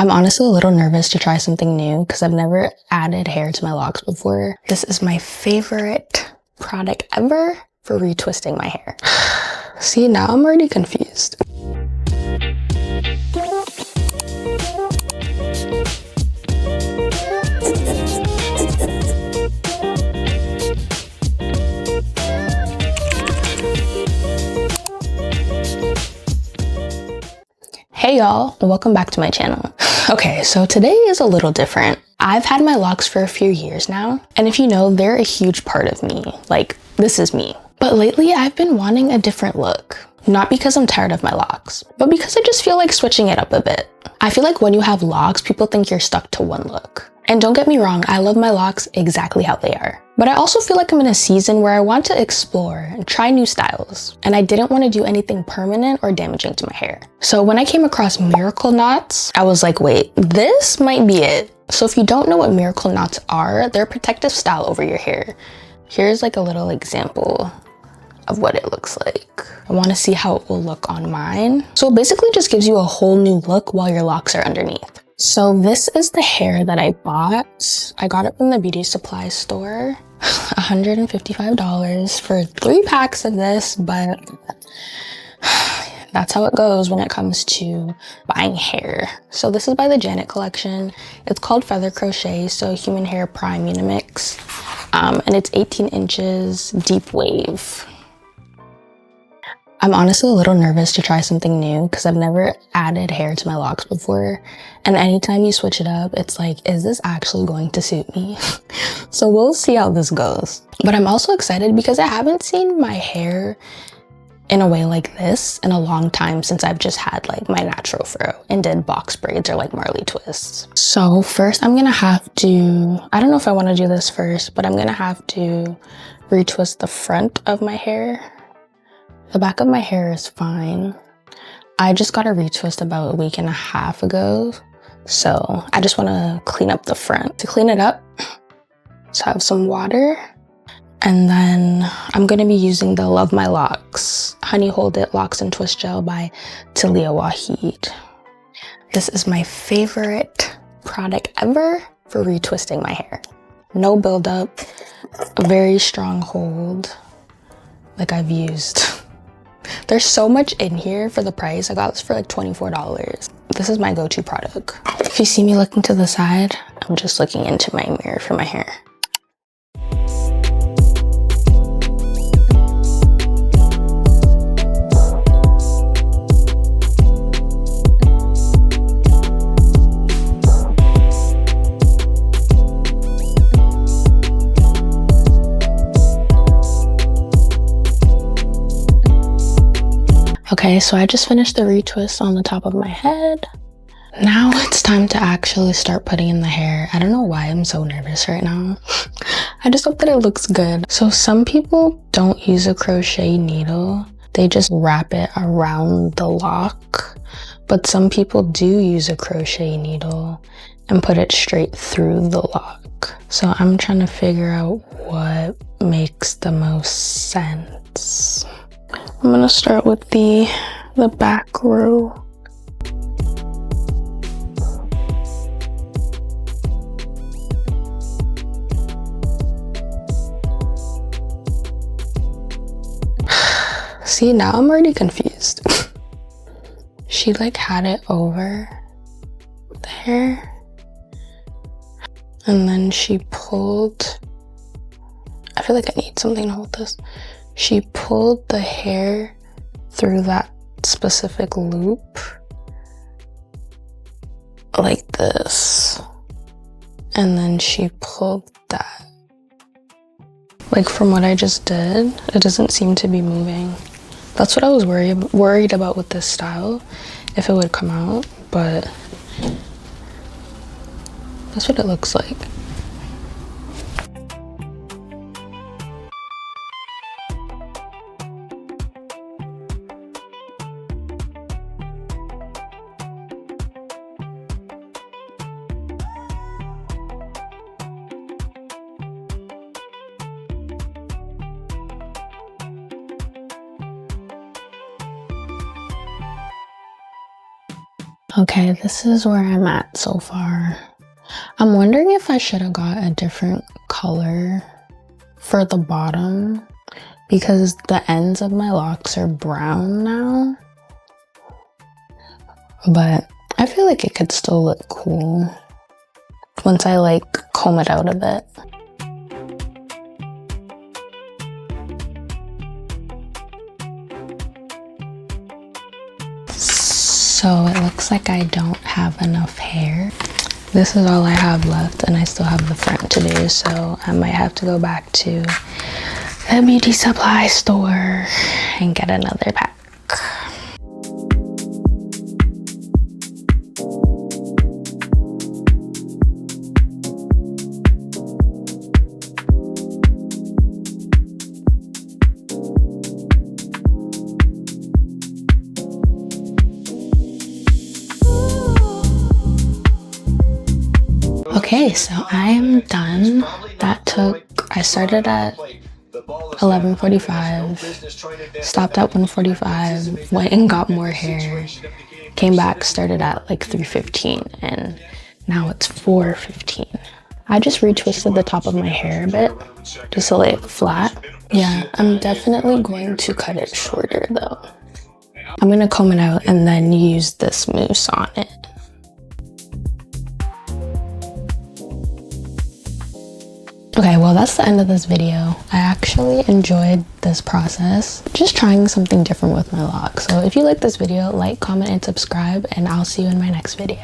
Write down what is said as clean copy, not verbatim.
I'm honestly a little nervous to try something new because I've never added hair to my locks before. This is my favorite product ever for retwisting my hair. See, now I'm already confused. Hey y'all, and welcome back to my channel. Okay, so today is a little different. I've had my locks for a few years now, and if you know, they're a huge part of me. Like, this is me. But lately, I've been wanting a different look. Not because I'm tired of my locks, but because I just feel like switching it up a bit. I feel like when you have locks, people think you're stuck to one look. And don't get me wrong, I love my locks exactly how they are. But I also feel like I'm in a season where I want to explore and try new styles. And I didn't want to do anything permanent or damaging to my hair. So when I came across miracle knots, I was like, wait, this might be it. So if you don't know what miracle knots are, they're a protective style over your hair. Here's like a little example of what it looks like. I want to see how it will look on mine. So it basically just gives you a whole new look while your locks are underneath. So this is the hair that I bought. I got it from the beauty supply store. $155 for 3 packs of this, but that's how it goes when it comes to buying hair. So this is by the Janet collection. It's called Feather Crochet, so human hair prime unimix. And it's 18 inches deep wave. I'm honestly a little nervous to try something new because I've never added hair to my locks before. And anytime you switch it up, it's like, is this actually going to suit me? So we'll see how this goes. But I'm also excited because I haven't seen my hair in a way like this in a long time since I've just had like my natural fro and did box braids or like Marley twists. So first I'm gonna have to, I don't know if I want to do this first, but I'm gonna have to retwist the front of my hair. The back of my hair is fine. I just got a retwist about a week and a half ago. So I just want to clean up the front. To clean it up, so I have some water. And then I'm going to be using the Love My Locks Honey Hold It Locks and Twist Gel by Taliah Waajid. This is my favorite product ever for retwisting my hair. No buildup, a very strong hold like I've used. There's so much in here for the price. I got this for like $24. This is my go-to product. If you see me looking to the side, I'm just looking into my mirror for my hair. Okay, so I just finished the retwist on the top of my head. Now it's time to actually start putting in the hair. I don't know why I'm so nervous right now. I just hope that it looks good. So some people don't use a crochet needle. They just wrap it around the lock. But some people do use a crochet needle and put it straight through the lock. So I'm trying to figure out what makes the most sense. I'm gonna start with the back row. See, now I'm already confused. She like had it over the hair and then she pulled, I feel like I need something to hold this. She pulled the hair through that specific loop like this, and then she pulled that. Like from what I just did, it doesn't seem to be moving. That's what I was worried about with this style, if it would come out, but that's what it looks like. Okay, this is where I'm at so far. I'm wondering if I should have got a different color for the bottom because the ends of my locks are brown now. But I feel like it could still look cool once I like comb it out a bit. So it looks like I don't have enough hair. This is all I have left and I still have the front to do, so I might have to go back to the beauty supply store and get another pack. Okay, so I am done. I started at 11:45, stopped at 1:45, went and got more hair, came back, started at like 3:15, and now it's 4:15. I just retwisted the top of my hair a bit, just to lay it flat. Yeah, I'm definitely going to cut it shorter though. I'm gonna comb it out and then use this mousse on it. Okay, well that's the end of this video. I actually enjoyed this process, just trying something different with my locks. So if you like this video, like, comment, and subscribe, and I'll see you in my next video.